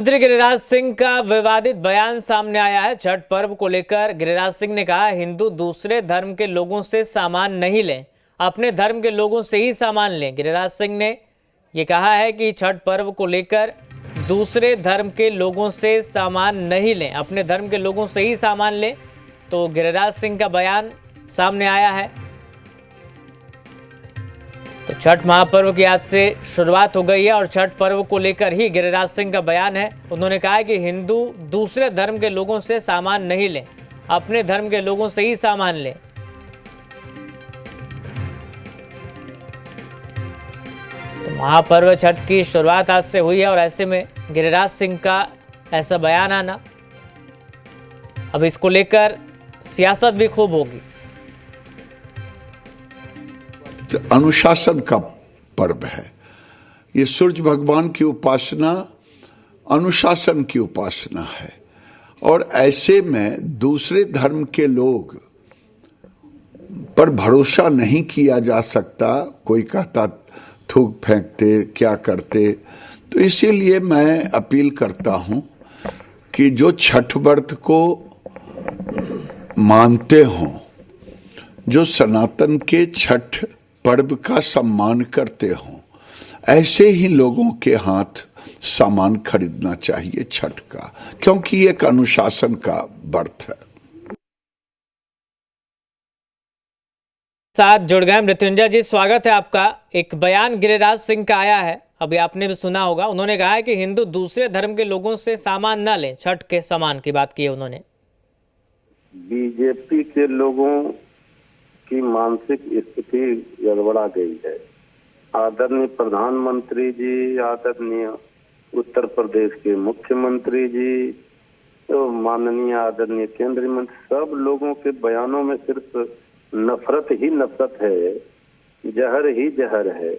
मंत्री गिरिराज सिंह का विवादित बयान सामने आया है। छठ पर्व को लेकर गिरिराज सिंह ने कहा, हिंदू दूसरे धर्म के लोगों से सामान नहीं लें, अपने धर्म के लोगों से ही सामान लें। गिरिराज सिंह ने ये कहा है कि छठ पर्व को लेकर दूसरे धर्म के लोगों से सामान नहीं लें, अपने धर्म के लोगों से ही सामान लें। तो गिरिराज सिंह का बयान सामने आया है। तो छठ महापर्व की आज से शुरुआत हो गई है और छठ पर्व को लेकर ही गिरिराज सिंह का बयान है। उन्होंने कहा कि हिंदू दूसरे धर्म के लोगों से सामान नहीं लें, अपने धर्म के लोगों से ही सामान लें। तो महापर्व छठ की शुरुआत आज से हुई है और ऐसे में गिरिराज सिंह का ऐसा बयान आना, अब इसको लेकर सियासत भी खूब होगी। अनुशासन का पर्व है ये। सूर्य भगवान की उपासना अनुशासन की उपासना है और ऐसे में दूसरे धर्म के लोग पर भरोसा नहीं किया जा सकता। कोई कहता थूक फेंकते क्या करते, तो इसीलिए मैं अपील करता हूं कि जो छठ व्रत को मानते हों, जो सनातन के छठ पर्व का सम्मान करते हों, ऐसे ही लोगों के हाथ सामान खरीदना चाहिए छठ का, क्योंकि एक अनुशासन का व्रत है। साथ जुड़ गए मृत्युंजय जी, स्वागत है आपका। एक बयान गिरिराज सिंह का आया है, अभी आपने भी सुना होगा। उन्होंने कहा है कि हिंदू दूसरे धर्म के लोगों से सामान न लें। छठ के सामान की बात की है उन्होंने। बीजेपी के लोगों की मानसिक स्थिति गड़बड़ा गई है। आदरणीय प्रधानमंत्री जी, आदरणीय उत्तर प्रदेश के मुख्यमंत्री जी, तो माननीय आदरणीय केंद्रीय मंत्री, सब लोगों के बयानों में सिर्फ नफरत ही नफरत है, जहर ही जहर है।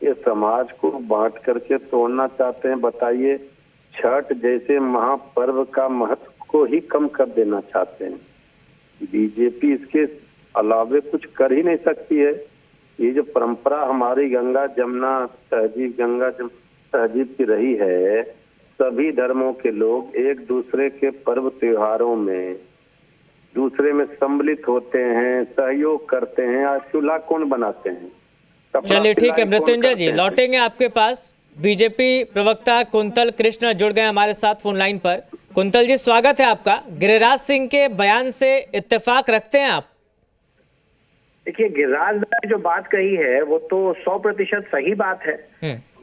ये समाज को बांट करके तोड़ना चाहते हैं। बताइए, छठ जैसे महापर्व का महत्व को ही कम कर देना चाहते हैं। बीजेपी इसके अलावे कुछ कर ही नहीं सकती है। ये जो परंपरा हमारी गंगा जमुना तहजीब, गंगा तहजीब की रही है, सभी धर्मों के लोग एक दूसरे के पर्व त्योहारों में दूसरे में सम्मिलित होते हैं, सहयोग करते हैं। आज चूल्हा कौन बनाते हैं? चलिए ठीक है मृत्युंजय जी, लौटेंगे आपके पास। बीजेपी प्रवक्ता कुंतल कृष्ण जुड़ गए हमारे साथ फोन लाइन पर। कुंतल जी, स्वागत है आपका। गिरिराज सिंह के बयान से इत्तेफाक रखते हैं आप? देखिए, गिरिराज ने जो बात कही है वो तो 100% सही बात है।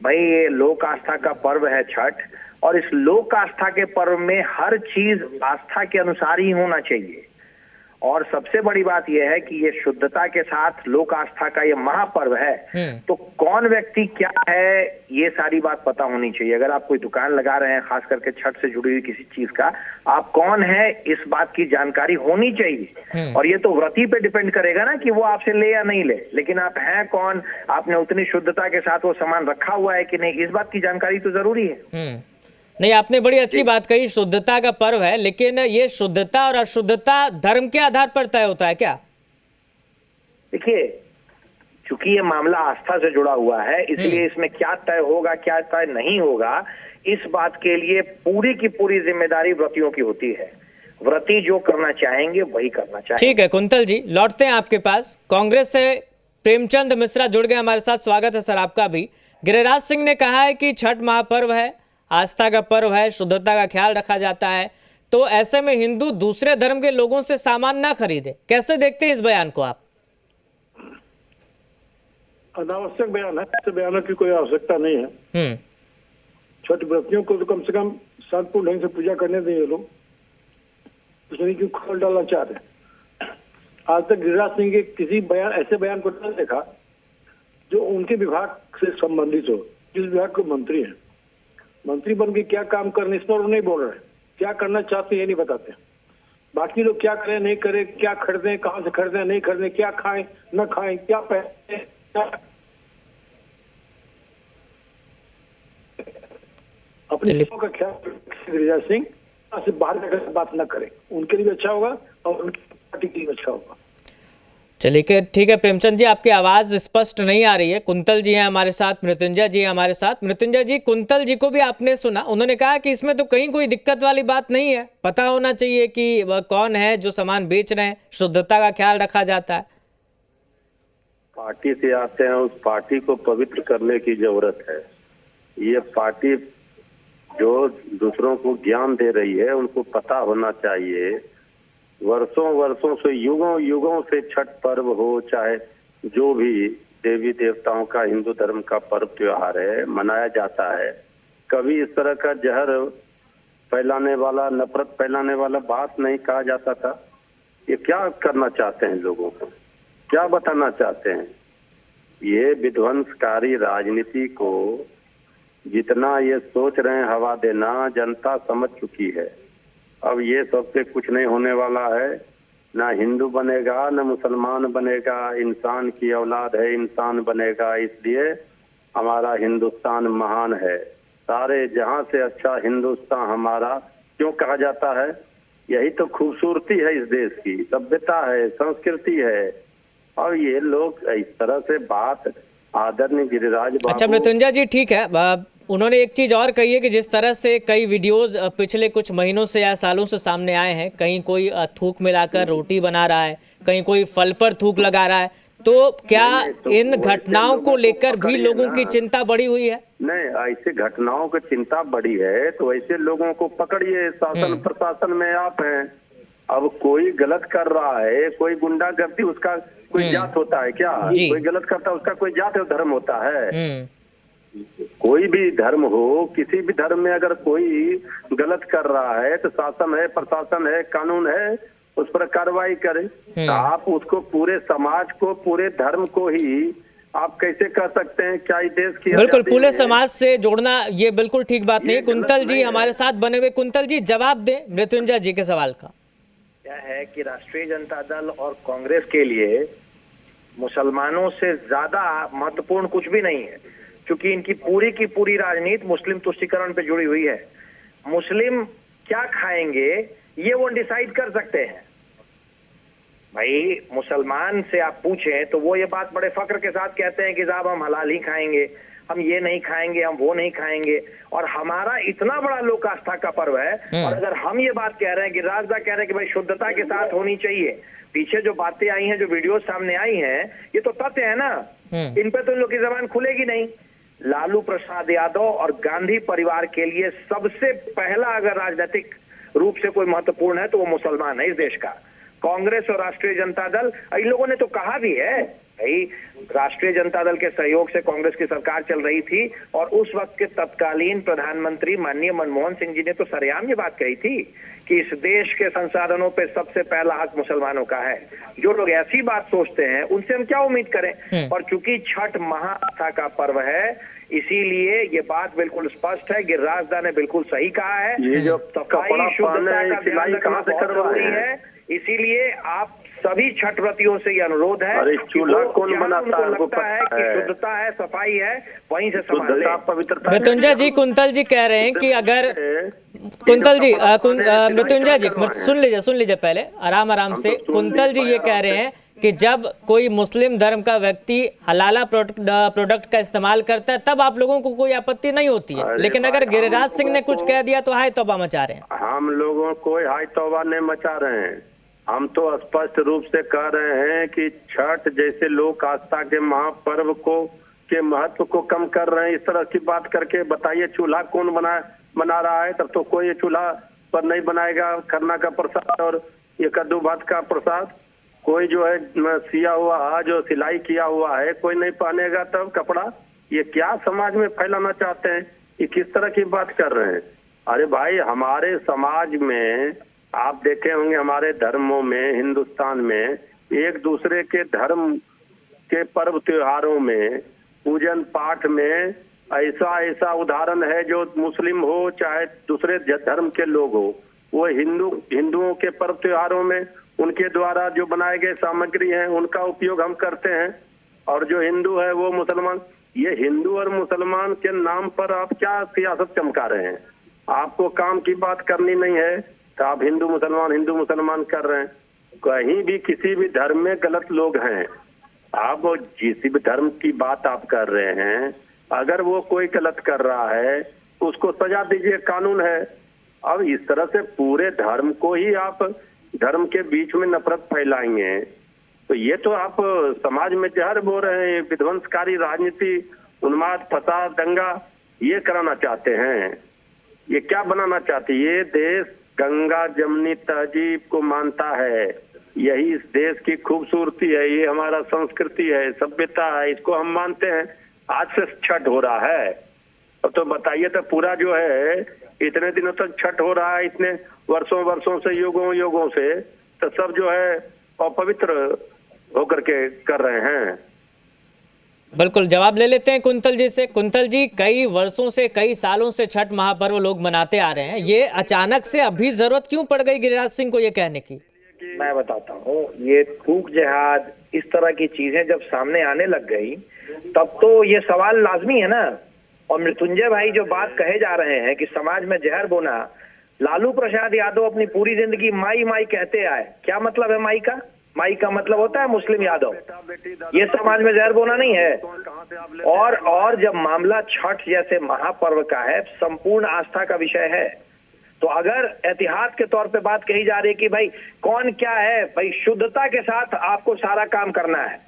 भाई, ये लोक आस्था का पर्व है छठ, और इस लोक आस्था के पर्व में हर चीज आस्था के अनुसार ही होना चाहिए। और सबसे बड़ी बात यह है कि ये शुद्धता के साथ लोक आस्था का ये महापर्व है, तो कौन व्यक्ति क्या है ये सारी बात पता होनी चाहिए। अगर आप कोई दुकान लगा रहे हैं, खास करके छठ से जुड़ी हुई किसी चीज का, आप कौन है इस बात की जानकारी होनी चाहिए। और ये तो व्रती पे डिपेंड करेगा ना कि वो आपसे ले या नहीं ले, लेकिन आप हैं कौन, आपने उतनी शुद्धता के साथ वो सामान रखा हुआ है कि नहीं, इस बात की जानकारी तो जरूरी है। नहीं, आपने बड़ी अच्छी बात कही, शुद्धता का पर्व है, लेकिन ये शुद्धता और अशुद्धता धर्म के आधार पर तय होता है क्या? देखिए, चूंकि ये मामला आस्था से जुड़ा हुआ है, इसलिए इसमें क्या तय होगा क्या तय नहीं होगा, इस बात के लिए पूरी की पूरी जिम्मेदारी व्रतियों की होती है। व्रती जो करना चाहेंगे वही करना चाहेंगे। ठीक है कुंतल जी, लौटते हैं आपके पास। कांग्रेस से प्रेमचंद मिश्रा जुड़ गए हमारे साथ, स्वागत है सर आपका भी। गिरिराज सिंह ने कहा है कि छठ महापर्व है, आस्था का पर्व है, शुद्धता का ख्याल रखा जाता है, तो ऐसे में हिंदू दूसरे धर्म के लोगों से सामान ना खरीदे। कैसे देखते हैं इस बयान को आप? अनावश्यक बयान है, ऐसे बयानों की कोई आवश्यकता नहीं है। छठ व्रतियों को तो कम से कम शांतिपूर्ण ढंग से पूजा करने दें ये लोग, उसमें क्यों खोल डालना चाह रहे। आज तक गिरिराज सिंह के किसी बयान, ऐसे बयान को नहीं देखा जो उनके विभाग से संबंधित हो। जिस विभाग के मंत्री हैं, मंत्री बन के क्या काम करने, इस पर वो नहीं बोल रहे। क्या करना चाहते हैं ये नहीं बताते। बाकी लोग क्या करें नहीं करें, क्या खरीदें, कहाँ से खरीदें नहीं खरीदें, क्या खाएं न खाएं, क्या पहने, अपने लोगों का ख्याल गिरिराज सिंह से बाहर जाकर बात न करें। उनके लिए अच्छा होगा और उनकी पार्टी के लिए अच्छा होगा। चलिए ठीक है प्रेमचंद जी, आपकी आवाज स्पष्ट नहीं आ रही है। कुंतल जी हैं हमारे साथ, मृत्युंजय जी हैं हमारे साथ। मृत्युंजय जी, कुंतल जी को भी आपने सुना, उन्होंने कहा कि इसमें तो कहीं कोई दिक्कत वाली बात नहीं है, पता होना चाहिए कि वह कौन है जो सामान बेच रहे हैं, शुद्धता का ख्याल रखा जाता है। पार्टी से आते हैं, उस पार्टी को पवित्र करने की जरूरत है। ये पार्टी जो दूसरों को ज्ञान दे रही है उनको पता होना चाहिए। वर्षों वर्षों से, युगों युगों से छठ पर्व हो, चाहे जो भी देवी देवताओं का हिंदू धर्म का पर्व त्योहार है, मनाया जाता है। कभी इस तरह का जहर फैलाने वाला, नफरत फैलाने वाला बात नहीं कहा जाता था। ये क्या करना चाहते हैं, लोगों को क्या बताना चाहते हैं? ये विध्वंसकारी राजनीति को जितना ये सोच रहे हैं हवा देना, जनता समझ चुकी है। अब ये सबसे कुछ नहीं होने वाला है। ना हिंदू बनेगा, ना मुसलमान बनेगा। इंसान की औलाद है, इंसान बनेगा। इसलिए हमारा हिंदुस्तान महान है। सारे जहां से अच्छा हिंदुस्तान हमारा क्यों कहा जाता है? यही तो खूबसूरती है इस देश की, सभ्यता है, संस्कृति है। और ये लोग इस तरह से बात, आदरणीय गिरिराज बाबू। अच्छा मृत्युंजय जी, ठीक है, उन्होंने एक चीज और कही है कि जिस तरह से कई वीडियोस पिछले कुछ महीनों से या सालों से सामने आए हैं, कहीं कोई थूक मिलाकर रोटी बना रहा है, कहीं कोई फल पर थूक लगा रहा है, तो क्या इन घटनाओं को लेकर भी लोगों की चिंता बढ़ी हुई है? नहीं, ऐसे घटनाओं की चिंता बढ़ी है तो ऐसे लोगों को पकड़िए। शासन प्रशासन में आप हैं। अब कोई गलत कर रहा है, कोई गुंडागर्दी, उसका कोई जात होता है क्या? कोई गलत करता है उसका कोई जात और धर्म होता है? कोई भी धर्म हो, किसी भी धर्म में अगर कोई गलत कर रहा है तो शासन है, प्रशासन है, कानून है, उस पर कार्रवाई करे। तो आप उसको पूरे समाज को, पूरे धर्म को ही आप कैसे कर सकते हैं? क्या ये देश की बिल्कुल पूरे समाज से जोड़ना ये बिल्कुल ठीक बात नहीं। कुंतल जी हमारे साथ बने हुए, कुंतल जी जवाब दें मृत्युंजय जी के सवाल का। क्या है कि राष्ट्रीय जनता दल और कांग्रेस के लिए मुसलमानों से ज्यादा महत्वपूर्ण कुछ भी नहीं है, क्योंकि इनकी पूरी की पूरी राजनीति मुस्लिम तुष्टीकरण पे जुड़ी हुई है। मुस्लिम क्या खाएंगे ये वो डिसाइड कर सकते हैं। भाई मुसलमान से आप पूछें तो वो ये बात बड़े फक्र के साथ कहते हैं कि साहब हम हलाल ही खाएंगे, हम ये नहीं खाएंगे, हम वो नहीं खाएंगे। और हमारा इतना बड़ा लोक आस्था का पर्व है, और अगर हम ये बात कह रहे हैं कि राजदा कह रहे हैं कि भाई शुद्धता के साथ होनी चाहिए, पीछे जो बातें आई हैं, जो वीडियो सामने आई हैं, ये तो तथ्य है ना। इन पे तो इन लोग की जबान खुलेगी नहीं। लालू प्रसाद यादव और गांधी परिवार के लिए सबसे पहला अगर राजनीतिक रूप से कोई महत्वपूर्ण है तो वो मुसलमान है इस देश का। कांग्रेस और राष्ट्रीय जनता दल, इन लोगों ने तो कहा भी है भाई, राष्ट्रीय जनता दल के सहयोग से कांग्रेस की सरकार चल रही थी और उस वक्त के तत्कालीन प्रधानमंत्री माननीय मनमोहन सिंह जी ने तो सरेआम ये बात कही थी कि इस देश के संसाधनों पे सबसे पहला हक मुसलमानों का है। जो लोग ऐसी बात सोचते हैं उनसे हम क्या उम्मीद करें? और चूंकि छठ महाआस्था का पर्व है, इसीलिए ये बात बिल्कुल स्पष्ट है। गिरिराज दा ने बिल्कुल सही कहा है, ये जो सफाई शुद्धता का ध्यान रखना बहुत जरूरी है। इसीलिए आप सभी छठ व्रतियों से ये अनुरोध है। अरे चूल्हा कौन बनाता है? लगता है कि शुद्धता है, सफाई है, वहीं से संभाल ले। पवित्रता। मृत्युंजय जी, कुंतल जी कह रहे हैं कि अगर कुंतल जी, मृत्युंजय जी सुन लीजिए पहले आराम से। कुंतल जी ये कह रहे हैं कि जब कोई मुस्लिम धर्म का व्यक्ति हलाला प्रोडक्ट का इस्तेमाल करता है तब आप लोगों को कोई आपत्ति नहीं होती है, लेकिन अगर गिरिराज सिंह ने कुछ कह दिया तो हाय तौबा मचा रहे हैं। हम लोगों कोई हाय तौबा नहीं मचा रहे हैं। हम तो स्पष्ट रूप से कह रहे हैं कि छठ जैसे लोक आस्था के महापर्व को के महत्व को कम कर रहे हैं। इस तरह की बात करके बताइए, चूल्हा कौन बना रहा है? तब तो कोई चूल्हा पर नहीं बनाएगा खरना का प्रसाद और ये कद्दू भात का प्रसाद। कोई जो है सिया हुआ, जो सिलाई किया हुआ है, कोई नहीं पहनेगा तब कपड़ा। ये क्या समाज में फैलाना चाहते हैं? ये किस तरह की बात कर रहे हैं? अरे भाई, हमारे समाज में आप देखे होंगे, हमारे धर्मों में, हिंदुस्तान में एक दूसरे के धर्म के पर्व त्योहारों में, पूजन पाठ में ऐसा उदाहरण है। जो मुस्लिम हो चाहे दूसरे धर्म के लोग हो, वो हिंदुओं के पर्व त्योहारों में उनके द्वारा जो बनाए गए सामग्री हैं उनका उपयोग हम करते हैं। और जो हिंदू है वो मुसलमान, ये हिंदू और मुसलमान के नाम पर आप क्या सियासत चमका रहे हैं? आपको काम की बात करनी नहीं है तो आप हिंदू मुसलमान कर रहे हैं। कहीं भी किसी भी धर्म में गलत लोग हैं। आप जिस भी धर्म की बात आप कर रहे हैं, अगर वो कोई गलत कर रहा है उसको सजा दीजिए, कानून है। अब इस तरह से पूरे धर्म को ही आप धर्म के बीच में नफरत फैलाएंगे तो ये तो आप समाज में जहर बो रहे हैं। विध्वंसकारी राजनीति, उन्माद, फसाद, दंगा ये कराना चाहते हैं। ये क्या बनाना चाहते हैं? ये देश गंगा जमनी तहजीब को मानता है, यही इस देश की खूबसूरती है, ये हमारा संस्कृति है, सभ्यता है, इसको हम मानते हैं। आज से छठ हो रहा है, अब तो बताइए तो पूरा जो है इतने दिनों तक छठ हो रहा है, इतने वर्षों से, युगों से, तो सब जो है अपवित्र होकर के कर रहे हैं। बिल्कुल, जवाब ले लेते हैं कुंतल जी से। कुंतल जी, कई वर्षों से, कई सालों से छठ महापर्व लोग मनाते आ रहे हैं, ये अचानक से अभी जरूरत क्यों पड़ गई गिरिराज सिंह को ये कहने की? मैं बताता हूँ, ये थूक जिहाद, इस तरह की चीजें जब सामने आने लग गई तब तो ये सवाल लाजमी है ना। और मृत्युंजय भाई जो बात कहे जा रहे हैं कि समाज में जहर बोना, लालू प्रसाद यादव अपनी पूरी जिंदगी माई माई कहते आए। क्या मतलब है माई का? माई का मतलब होता है मुस्लिम यादव। ये समाज में जहर बोना नहीं है। और जब मामला छठ जैसे महापर्व का है, संपूर्ण आस्था का विषय है, तो अगर एहतियात के तौर पे बात कही जा रही है कि भाई कौन क्या है, भाई शुद्धता के साथ आपको सारा काम करना है,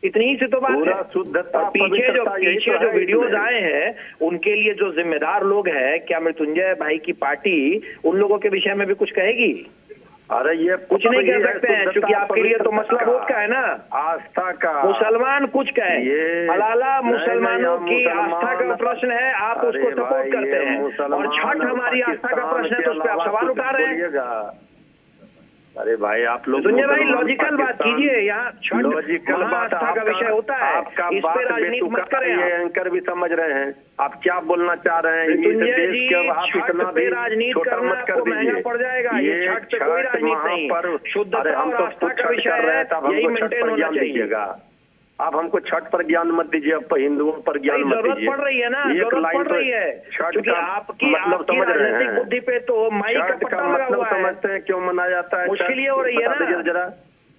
इतनी ही से तो बात है। और पीछे जो वीडियोज आए हैं उनके लिए जो जिम्मेदार लोग हैं, क्या मृत्युंजय भाई की पार्टी उन लोगों के विषय में भी कुछ कहेगी? अरे ये कुछ नहीं कह सकते हैं, क्योंकि आपके लिए तो मसला वोट का है ना, आस्था का। मुसलमान कुछ कहे, हलाला मुसलमानों की आस्था का प्रश्न है, आप उसको सपोर्ट करते हैं, और छठ हमारी आस्था का प्रश्न है तो उस पर आप सवाल उठा रहे हैं। अरे भाई आप लोग संजय भाई लॉजिकल बात कीजिए, यहाँ छठ लॉजिकल बात आस्था का विषय होता है, आपका इस पे राजनीति मत करें। ये एंकर भी समझ रहे हैं आप क्या बोलना चाह रहे हैं। संजय जी, छठ पे राजनीति करना आपको महंगा पड़ जाएगा। ये छठ पे कोई राजनीति नहीं, शुद्धता और आस्था का विषय है, यही मेंटेन होना चाहिए। आप हमको छठ पर ज्ञान मत दीजिए, अब हिंदुओं पर ज्ञान मत दीजिए। जरूरत पड़ रही है ना, जरूरत पड़ रही है, क्योंकि आपकी मतलब समझ रहे हैं, बुद्धि पे तो माई का पट्टा लगा हुआ है। समझते हैं क्यों मनाया जाता है? मुश्किल ये हो रही है ना जरा,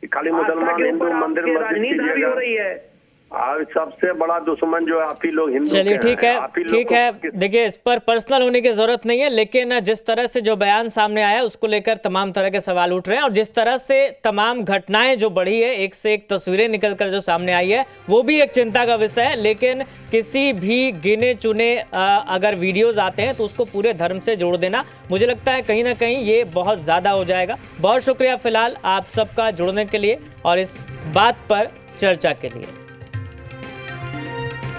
खाली मुसलमान हिंदू मंदिर राजनीति हो रही है। और सबसे बड़ा दुश्मन जो आप ही लोग हिंदू। चलिए ठीक है, देखिए इस पर पर्सनल होने की जरूरत नहीं है, लेकिन जिस तरह से जो बयान सामने आया उसको लेकर तमाम तरह के सवाल उठ रहे हैं, और जिस तरह से तमाम घटनाएं जो बढ़ी है, एक से एक तस्वीरें निकलकर जो सामने आई है, वो भी एक चिंता का विषय है। लेकिन किसी भी गिने चुने अगर वीडियोज आते हैं तो उसको पूरे धर्म से जोड़ देना, मुझे लगता है कहीं ना कहीं ये बहुत ज्यादा हो जाएगा। बहुत शुक्रिया फिलहाल आप सबका जुड़ने के लिए और इस बात पर चर्चा के लिए।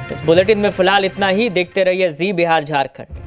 इस बुलेटिन में फिलहाल इतना ही। देखते रहिए जी बिहार झारखंड।